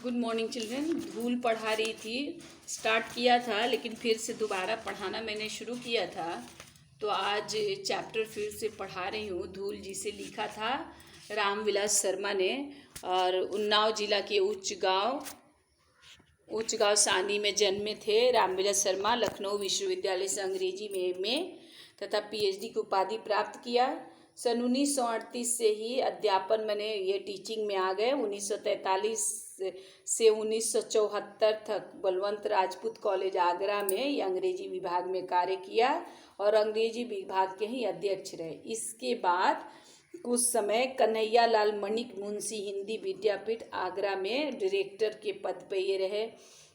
Good morning children. धूल पढ़ा रही थी, स्टार्ट किया था लेकिन फिर से दोबारा पढ़ाना मैंने शुरू किया था। तो आज चैप्टर फिर से पढ़ा रही हूँ। धूल जिसे लिखा था रामविलास शर्मा ने, और उन्नाव जिला के उच्च गांव सानी में जन्मे थे रामविलास शर्मा। लखनऊ विश्वविद्यालय से अंग्रेजी में एमए तथा पीएचडी की उपाधि प्राप्त किया। सन 1938 से ही अध्यापन मैंने ये टीचिंग में आ गए। 1943 से 1974 तक बलवंत राजपूत कॉलेज आगरा में ये अंग्रेजी विभाग में कार्य किया और अंग्रेजी विभाग के ही अध्यक्ष रहे। इसके बाद कुछ समय कन्हैया लाल मणिक मुंशी हिंदी विद्यापीठ आगरा में डायरेक्टर के पद पर ये रहे।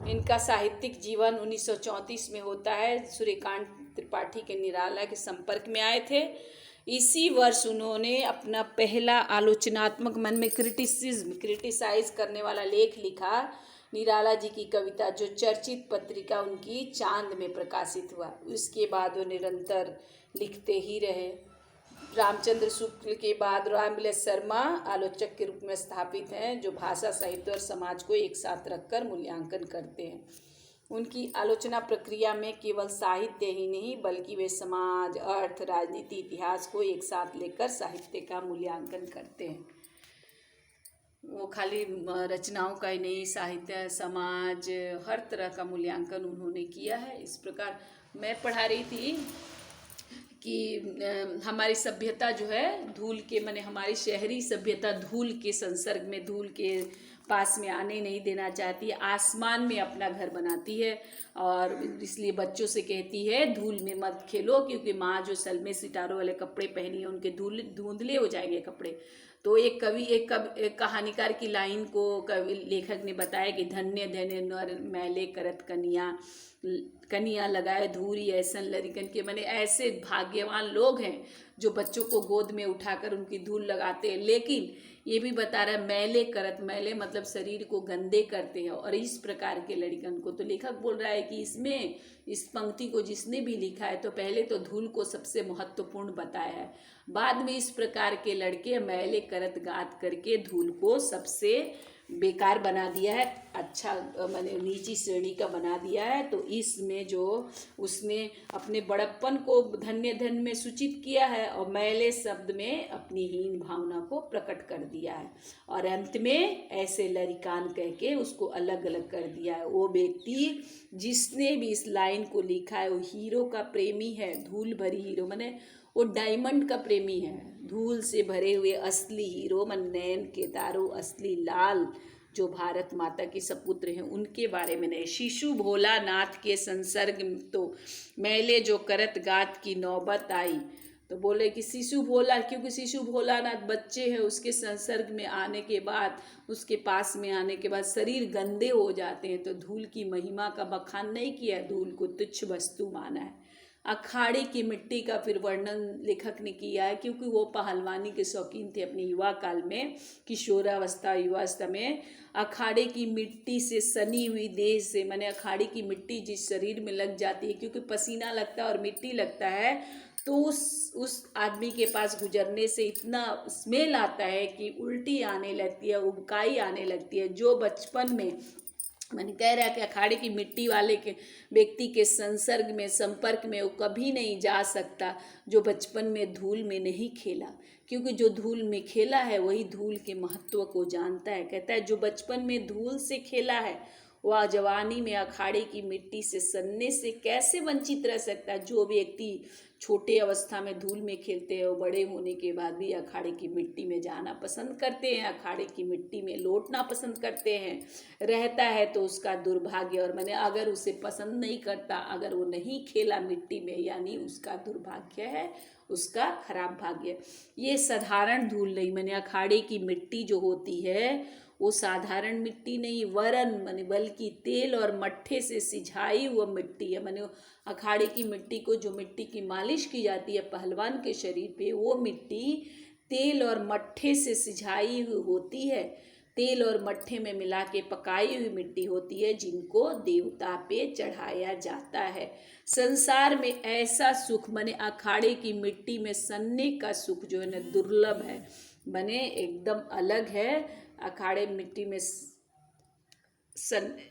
इनका साहित्यिक जीवन 1934 में होता है। सूर्यकांत त्रिपाठी के निराला के संपर्क में आए थे। इसी वर्ष उन्होंने अपना पहला आलोचनात्मक मन में क्रिटिसाइज करने वाला लेख लिखा, निराला जी की कविता, जो चर्चित पत्रिका उनकी चांद में प्रकाशित हुआ। उसके बाद वो निरंतर लिखते ही रहे। रामचंद्र शुक्ल के बाद रामविलास शर्मा आलोचक के रूप में स्थापित हैं, जो भाषा, साहित्य और समाज को एक साथ रखकर मूल्यांकन करते हैं। उनकी आलोचना प्रक्रिया में केवल साहित्य ही नहीं बल्कि वे समाज, अर्थ, राजनीति, इतिहास को एक साथ लेकर साहित्य का मूल्यांकन करते हैं। वो खाली रचनाओं का ही नहीं, साहित्य, समाज, हर तरह का मूल्यांकन उन्होंने किया है। इस प्रकार मैं पढ़ा रही थी कि हमारी सभ्यता जो है धूल के माने हमारी शहरी सभ्यता धूल के संसर्ग में, धूल के पास में आने नहीं देना चाहती है। आसमान में अपना घर बनाती है और इसलिए बच्चों से कहती है धूल में मत खेलो, क्योंकि माँ जो सलमे सितारों वाले कपड़े पहनी है उनके धुंधले हो जाएंगे कपड़े। तो एक कहानीकार की लाइन को लेखक ने बताया कि धन्य धन्य नर मैले करत कनिया लगाए धूरी ऐसन लरिकन के, माने ऐसे भाग्यवान लोग हैं जो बच्चों को गोद में उठाकर उनकी धूल लगाते हैं। लेकिन ये भी बता रहा है मैले करत, मैले मतलब शरीर को गंदे करते हैं, और इस प्रकार के लड़कन को। तो लेखक बोल रहा है कि इसमें इस पंक्ति को जिसने भी लिखा है तो पहले तो धूल को सबसे महत्वपूर्ण बताया है, बाद में इस प्रकार के लड़के मैले करत गात करके धूल को सबसे बेकार बना दिया है, अच्छा मैंने नीची श्रेणी का बना दिया है। तो इसमें जो उसने अपने बड़प्पन को धन्य धन में सूचित किया है और मैले शब्द में अपनी हीन भावना को प्रकट कर दिया है, और अंत में ऐसे लरिकान कह के उसको अलग अलग कर दिया है। वो व्यक्ति जिसने भी इस लाइन को लिखा है वो हीरो का प्रेमी है, धूल भरी हीरो, माने वो डायमंड का प्रेमी है, धूल से भरे हुए असली हीरो, मन नैन के तारो असली लाल, जो भारत माता के सपुत्र हैं, उनके बारे में नहीं। शिशु भोलानाथ के संसर्ग तो मैले जो करत गात की नौबत आई, तो बोले कि शिशु भोला, क्योंकि शिशु भोलानाथ बच्चे हैं, उसके संसर्ग में आने के बाद, उसके पास में आने के बाद शरीर गंदे हो जाते हैं। तो धूल की महिमा का बखान नहीं किया, धूल को तुच्छ वस्तु माना है। अखाड़े की मिट्टी का फिर वर्णन लेखक ने किया है, क्योंकि वो पहलवानी के शौकीन थे अपने युवा काल में, किशोरावस्था युवावस्था में। अखाड़े की मिट्टी से सनी हुई देह से, माने अखाड़े की मिट्टी जिस शरीर में लग जाती है, क्योंकि पसीना लगता है और मिट्टी लगता है, तो उस आदमी के पास गुजरने से इतना स्मेल आता है कि उल्टी आने लगती है, उबकाई आने लगती है। जो बचपन में मैंने कह रहा कि अखाड़े की मिट्टी वाले के व्यक्ति के संसर्ग में, संपर्क में वो कभी नहीं जा सकता जो बचपन में धूल में नहीं खेला, क्योंकि जो धूल में खेला है वही धूल के महत्व को जानता है। कहता है जो बचपन में धूल से खेला है वह जवानी में अखाड़े की मिट्टी से सनने से कैसे वंचित रह सकता है। जो व्यक्ति छोटे अवस्था में धूल में खेलते हैं वो बड़े होने के बाद भी अखाड़े की मिट्टी में जाना पसंद करते हैं, अखाड़े की मिट्टी में लौटना पसंद करते हैं। रहता है तो उसका दुर्भाग्य, और मैंने अगर उसे पसंद नहीं करता, अगर वो नहीं खेला मिट्टी में, यानी उसका दुर्भाग्य है, उसका खराब भाग्य। ये साधारण धूल नहीं, मैंने अखाड़े की मिट्टी जो होती है वो साधारण मिट्टी नहीं, वरन माने बल्कि तेल और मट्ठे से सिझाई हुआ मिट्टी है। माने अखाड़े की मिट्टी को, जो मिट्टी की मालिश की जाती है पहलवान के शरीर पे, वो मिट्टी तेल और मट्ठे से सिझाई हुई होती है, तेल और मट्ठे में मिला के पकाई हुई मिट्टी होती है, जिनको देवता पे चढ़ाया जाता है। संसार में ऐसा सुख, माने अखाड़े की मिट्टी में सनने का सुख जो है ना दुर्लभ है, बने एकदम अलग है। अखाड़े मिट्टी में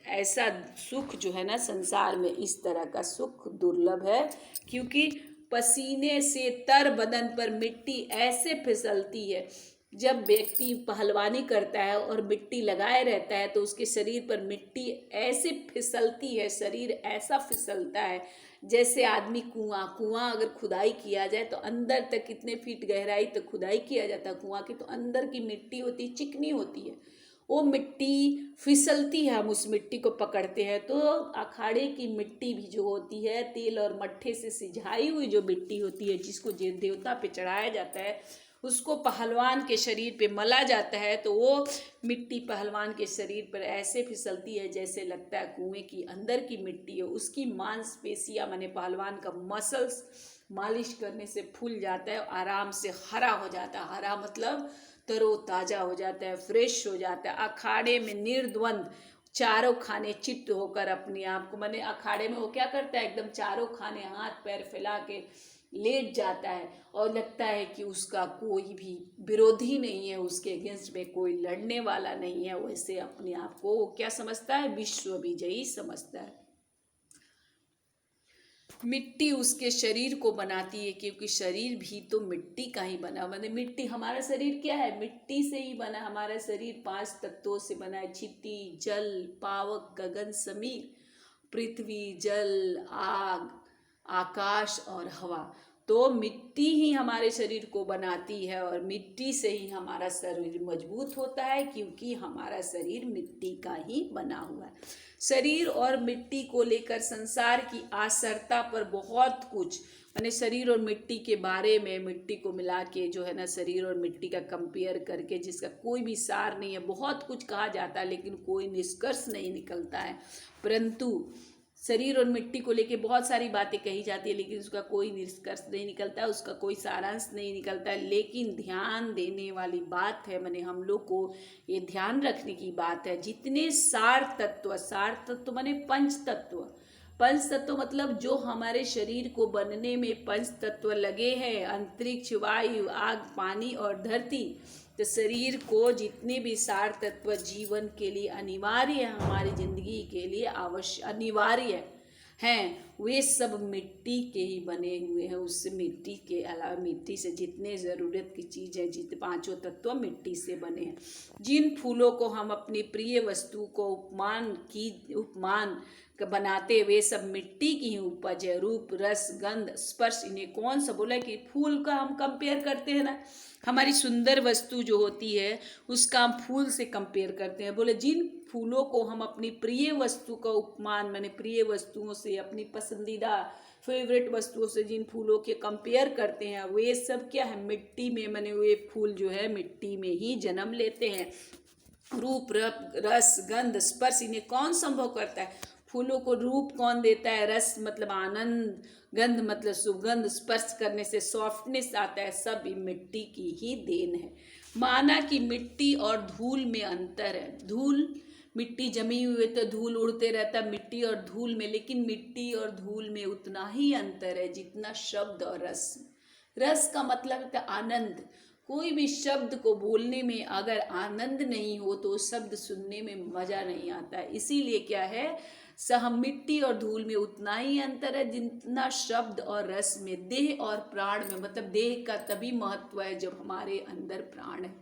ऐसा सुख जो है ना संसार में, इस तरह का सुख दुर्लभ है, क्योंकि पसीने से तर बदन पर मिट्टी ऐसे फिसलती है। जब व्यक्ति पहलवानी करता है और मिट्टी लगाए रहता है तो उसके शरीर पर मिट्टी ऐसे फिसलती है, शरीर ऐसा फिसलता है जैसे आदमी कुआं अगर खुदाई किया जाए तो अंदर तक कितने फीट गहराई तक खुदाई किया जाता है कुआं की, तो अंदर की मिट्टी होती चिकनी होती है, वो मिट्टी फिसलती है, हम उस मिट्टी को पकड़ते हैं। तो अखाड़े की मिट्टी भी जो होती है, तेल और मट्ठे से सिझाई हुई जो मिट्टी होती है, जिसको देवता पे चढ़ाया जाता है, उसको पहलवान के शरीर पे मला जाता है, तो वो मिट्टी पहलवान के शरीर पर ऐसे फिसलती है जैसे लगता है कुएं की अंदर की मिट्टी है। उसकी मांसपेशियां माने पहलवान का मसल्स मालिश करने से फूल जाता है, आराम से हरा हो जाता है। हरा मतलब तरोताजा हो जाता है, फ्रेश हो जाता है। अखाड़े में निर्द्वंद चारों खाने चित्त होकर अपने आप को, माने अखाड़े में वो क्या करता है, एकदम चारों खाने हाथ पैर फैला के लेट जाता है और लगता है कि उसका कोई भी विरोधी नहीं है, उसके अगेंस्ट में कोई लड़ने वाला नहीं है। वैसे अपने आप को वो क्या समझता है, विश्व विजयी समझता है। मिट्टी उसके शरीर को बनाती है, क्योंकि शरीर भी तो मिट्टी का ही बना, मतलब मिट्टी, हमारा शरीर क्या है, मिट्टी से ही बना। हमारा शरीर 5 तत्वों से बना है, क्षिति, जल, पावक, गगन, समीर, पृथ्वी, जल, आग, आकाश और हवा। तो मिट्टी ही हमारे शरीर को बनाती है और मिट्टी से ही हमारा शरीर मजबूत होता है, क्योंकि हमारा शरीर मिट्टी का ही बना हुआ है। शरीर और मिट्टी को लेकर संसार की आसरता पर बहुत कुछ, मैंने शरीर और मिट्टी के बारे में, मिट्टी को मिला के जो है ना, शरीर और मिट्टी का कंपेयर करके, जिसका कोई भी सार नहीं है, बहुत कुछ कहा जाता है लेकिन कोई निष्कर्ष नहीं निकलता है। परंतु शरीर और मिट्टी को लेके बहुत सारी बातें कही जाती है, लेकिन उसका कोई निष्कर्ष नहीं निकलता है, उसका कोई सारांश नहीं निकलता है। लेकिन ध्यान देने वाली बात है, मैंने हम लोग को ये ध्यान रखने की बात है, जितने सार तत्व माने पंच तत्व मतलब जो हमारे शरीर को बनने में पंच तत्व लगे हैं, अंतरिक्ष, वायु, आग, पानी और धरती। तो शरीर को जितने भी सार तत्व जीवन के लिए अनिवार्य है, हमारी जिंदगी के लिए आवश्यक अनिवार्य हैं, वे सब मिट्टी के ही बने हुए हैं। उससे मिट्टी के अलावा, मिट्टी से जितने ज़रूरत की चीज़ है, जितने 5 तत्व मिट्टी से बने हैं। जिन फूलों को हम अपनी प्रिय वस्तु को उपमान बनाते, वे सब मिट्टी की ही उपज है। रूप, रस, गंध, स्पर्श, इन्हें कौन सा बोला कि फूल का हम कंपेयर करते हैं ना, हमारी सुंदर वस्तु जो होती है उसका हम फूल से कंपेयर करते हैं। बोले जिन फूलों को हम अपनी प्रिय वस्तु का उपमान, मैंने प्रिय वस्तुओं से, अपनी पसंदीदा फेवरेट वस्तुओं से जिन फूलों के कंपेयर करते हैं, वे सब क्या है, मिट्टी में, मैंने वे फूल जो है मिट्टी में ही जन्म लेते हैं। रूप, रस, गंध, स्पर्श, इन्हें कौन संभव करता है? फूलों को रूप कौन देता है? रस मतलब आनंद, गंध मतलब सुगंध, स्पर्श करने से सॉफ्टनेस आता है, सब मिट्टी की ही देन है। माना कि मिट्टी और धूल में अंतर है। धूल, मिट्टी जमी हुई है तो धूल उड़ते रहता है मिट्टी और धूल में, लेकिन मिट्टी और धूल में उतना ही अंतर है जितना शब्द और रस। रस का मतलब है आनंद। कोई भी शब्द को बोलने में अगर आनंद नहीं हो तो शब्द सुनने में मजा नहीं आता है। इसीलिए क्या है, हम मिट्टी और धूल में उतना ही अंतर है जितना शब्द और रस में। देह और प्राण में, मतलब देह का तभी महत्व है जब हमारे अंदर प्राण है।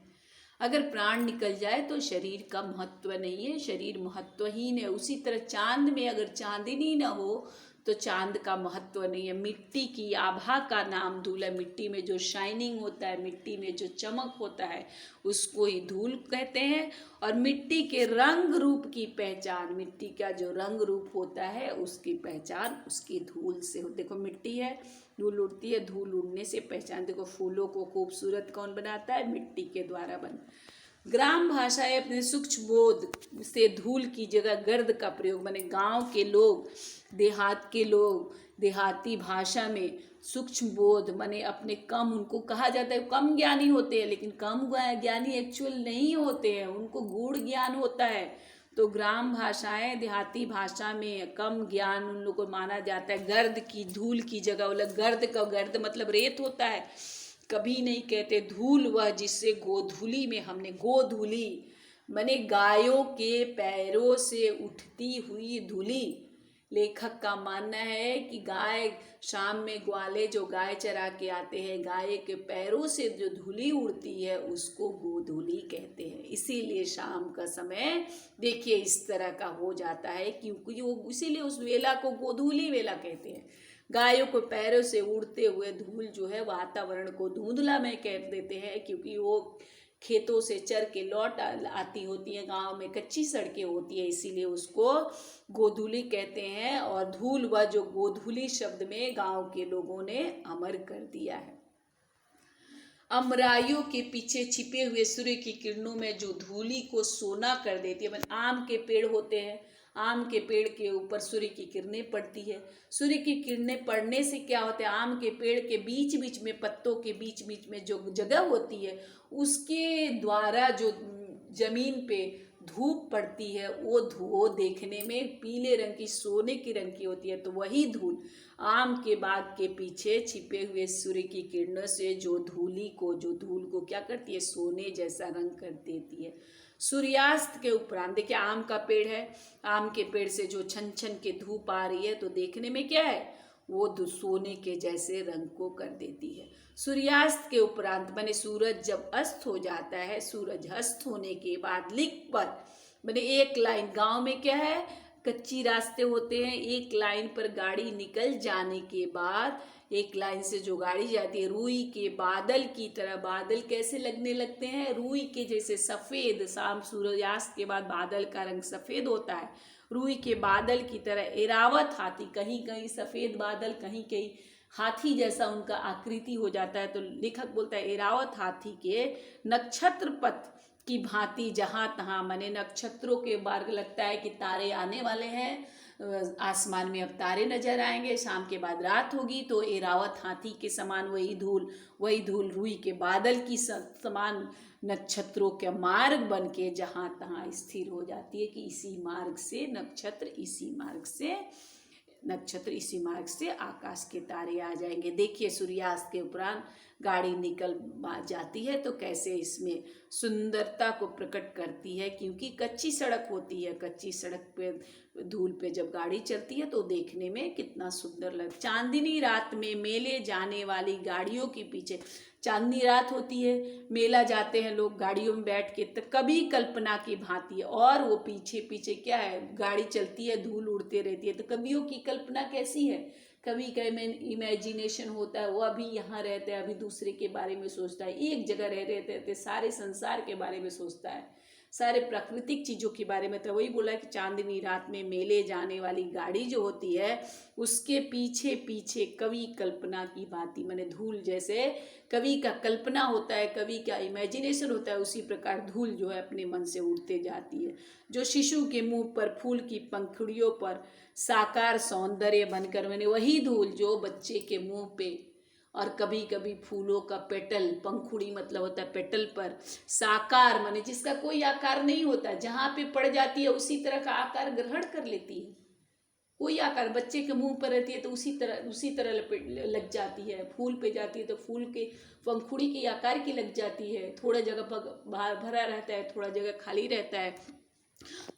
अगर प्राण निकल जाए तो शरीर का महत्व नहीं है, शरीर महत्वहीन है। उसी तरह चांद में अगर चांदनी ना हो तो चांद का महत्व नहीं है। मिट्टी की आभा का नाम धूल है। मिट्टी में जो शाइनिंग होता है, मिट्टी में जो चमक होता है, उसको ही धूल कहते हैं। और मिट्टी के रंग रूप की पहचान, मिट्टी का जो रंग रूप होता है उसकी पहचान उसकी धूल से हो। देखो मिट्टी है, धूल उड़ती है, धूल उड़ने से पहचान। देखो फूलों को खूबसूरत कौन बनाता है? मिट्टी के द्वारा बना। ग्राम भाषाएं अपने सूक्ष्म बोध से धूल की जगह गर्द का प्रयोग, माने गांव के लोग, देहात के लोग देहाती भाषा में सूक्ष्म बोध माने अपने कम, उनको कहा जाता है कम ज्ञानी होते हैं, लेकिन कम ज्ञानी एक्चुअल नहीं होते हैं, उनको गूढ़ ज्ञान होता है। तो ग्राम भाषाएं देहाती भाषा में कम ज्ञान उन लोगों को माना जाता है। गर्द की, धूल की जगह, बोला गर्द का, गर्द मतलब रेत होता है। कभी नहीं कहते धूल वह जिससे गोधूली में हमने, गोधूली माने गायों के पैरों से उठती हुई धूली। लेखक का मानना है कि गाय शाम में ग्वाले जो गाय चरा के आते हैं, गाय के पैरों से जो धूली उड़ती है उसको गोधूली कहते हैं। इसीलिए शाम का समय देखिए इस तरह का हो जाता है, क्योंकि वो इसीलिए उस वेला को गोधूली वेला कहते हैं। गायों को पैरों से उड़ते हुए धूल जो है वातावरण को धुंधलामय कह देते हैं, क्योंकि वो खेतों से चर के लौट आती होती है, गांव में कच्ची सड़कें होती है, इसीलिए उसको गोधूली कहते हैं। और धूल व जो गोधूली शब्द में गांव के लोगों ने अमर कर दिया है। अमराइयों के पीछे छिपे हुए सूर्य की किरणों में जो धूली को सोना कर देती है। आम के पेड़ होते हैं, आम के पेड़ के ऊपर सूर्य की किरणें पड़ती है। सूर्य की किरणें पड़ने से क्या होता है, आम के पेड़ के बीच बीच में, पत्तों के बीच बीच में जो जगह होती है उसके द्वारा जो जमीन पे धूप पड़ती है वो देखने में पीले रंग की, सोने की रंग की होती है। तो वही धूल आम के बाग के पीछे छिपे हुए सूर्य की किरणों से जो धूल को क्या करती है, सोने जैसा रंग कर देती है। सूर्यास्त के उपरांत देखिए आम का पेड़ है, आम के पेड़ से जो छन छन के धूप आ रही है तो देखने में क्या है, वो सोने के जैसे रंग को कर देती है। सूर्यास्त के उपरांत माने सूरज जब अस्त हो जाता है, सूरज अस्त होने के बाद लिख पर माने एक लाइन, गांव में क्या है कच्ची रास्ते होते हैं, एक लाइन पर गाड़ी निकल जाने के बाद एक लाइन से जो गाड़ी जाती है रुई के बादल की तरह, बादल कैसे लगने लगते हैं, रुई के जैसे सफेद। शाम सूर्यास्त के बाद बादल का रंग सफेद होता है, रुई के बादल की तरह। एरावत हाथी, कहीं कहीं सफेद बादल, कहीं कहीं हाथी जैसा उनका आकृति हो जाता है। तो लेखक बोलता है एरावत हाथी के नक्षत्र पथ की भांति जहां तहां, माने नक्षत्रों के मार्ग लगता है कि तारे आने वाले हैं, आसमान में अब तारे नजर आएंगे, शाम के बाद रात होगी, तो एरावत हाथी के समान वही धूल रुई के बादल की समान नक्षत्रों के मार्ग बन के जहां तहां स्थिर हो जाती है कि इसी मार्ग से नक्षत्र इसी मार्ग से आकाश के तारे आ जाएंगे। देखिए सूर्यास्त के उपरांत गाड़ी निकल जाती है तो कैसे इसमें सुंदरता को प्रकट करती है, क्योंकि कच्ची सड़क होती है, कच्ची सड़क पे धूल पे जब गाड़ी चलती है तो देखने में कितना सुंदर चांदनी रात में मेले जाने वाली गाड़ियों के पीछे, चांदनी रात होती है, मेला जाते हैं लोग गाड़ियों में बैठ के, तो कभी कल्पना की भांति है, और वो पीछे पीछे क्या है गाड़ी चलती है, धूल उड़ते रहती है। तो कवियों की कल्पना कैसी है, कभी का इमेजिनेशन होता है, वो अभी यहाँ रहता है, अभी दूसरे के बारे में सोचता है, एक जगह रहते सारे संसार के बारे में सोचता है, सारे प्राकृतिक चीज़ों के बारे में। तो वही बोला कि चांदनी रात में मेले जाने वाली गाड़ी जो होती है उसके पीछे पीछे कवि कल्पना की भांति, माने धूल जैसे कवि का कल्पना होता है, कवि का इमेजिनेशन होता है, उसी प्रकार धूल जो है अपने मन से उड़ते जाती है। जो शिशु के मुंह पर फूल की पंखुड़ियों पर साकार सौंदर्य बनकर, मैंने वही धूल जो बच्चे के मुंह पे और कभी कभी फूलों का पेटल, पंखुड़ी मतलब होता है पेटल पर, साकार माने जिसका कोई आकार नहीं होता, जहाँ पे पड़ जाती है उसी तरह का आकार ग्रहण कर लेती है। कोई आकार बच्चे के मुंह पर रहती है तो उसी तरह लग जाती है, फूल पे जाती है तो फूल के पंखुड़ी के आकार की लग जाती है, थोड़ा जगह भरा रहता है, थोड़ा जगह खाली रहता है।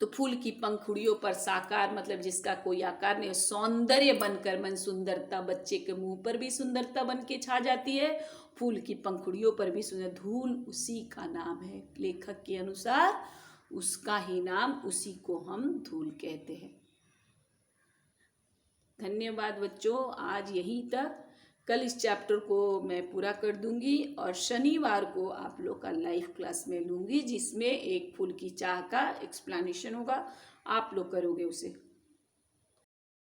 तो फूल की पंखुड़ियों पर साकार मतलब जिसका कोई आकार नहीं, सौंदर्य बनकर, मन सुंदरता, बच्चे के मुंह पर भी सुंदरता बन के छा जाती है, फूल की पंखुड़ियों पर भी सुंदर। धूल उसी का नाम है, लेखक के अनुसार उसका ही नाम, उसी को हम धूल कहते हैं। धन्यवाद बच्चों, आज यहीं तक। कल इस चैप्टर को मैं पूरा कर दूंगी और शनिवार को आप लोग का लाइव क्लास में लूंगी, जिसमें एक फूल की चाह का एक्सप्लेनेशन होगा, आप लोग करोगे उसे।